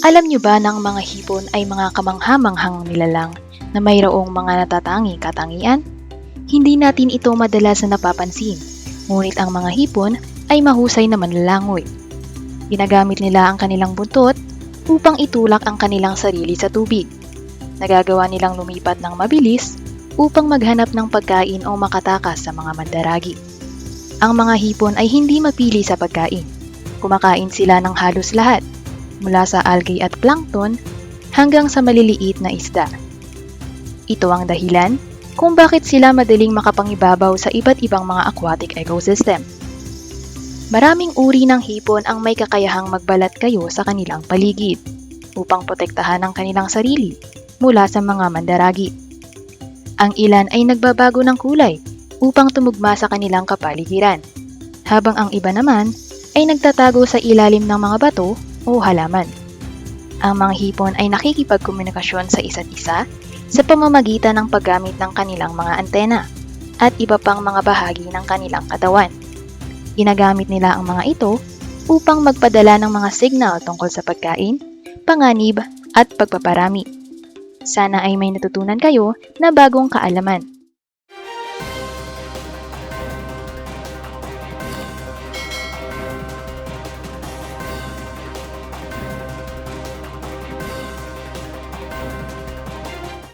Alam niyo ba na ang mga hipon ay mga kamangha-manghang nilalang na mayroong mga natatangi katangian? Hindi natin ito madalas na napapansin, ngunit ang mga hipon ay mahusay na manlalangoy. Ginagamit nila ang kanilang buntot upang itulak ang kanilang sarili sa tubig. Nagagawa nilang lumipat ng mabilis upang maghanap ng pagkain o makatakas sa mga mandaragi. Ang mga hipon ay hindi mapili sa pagkain. Kumakain sila ng halos lahat, mula sa algae at plankton hanggang sa maliliit na isda. Ito ang dahilan kung bakit sila madaling makapangibabaw sa iba't ibang mga aquatic ecosystem. Maraming uri ng hipon ang may kakayahang magbalat kayo sa kanilang paligid upang protektahan ang kanilang sarili mula sa mga mandaragi. Ang ilan ay nagbabago ng kulay upang tumugma sa kanilang kapaligiran, habang ang iba naman ay nagtatago sa ilalim ng mga bato o halaman. Ang mga hipon ay nakikipagkomunikasyon sa isa't isa sa pamamagitan ng paggamit ng kanilang mga antena at iba pang mga bahagi ng kanilang katawan. Ginagamit nila ang mga ito upang magpadala ng mga signal tungkol sa pagkain, panganib at pagpaparami. Sana ay may natutunan kayo na bagong kaalaman.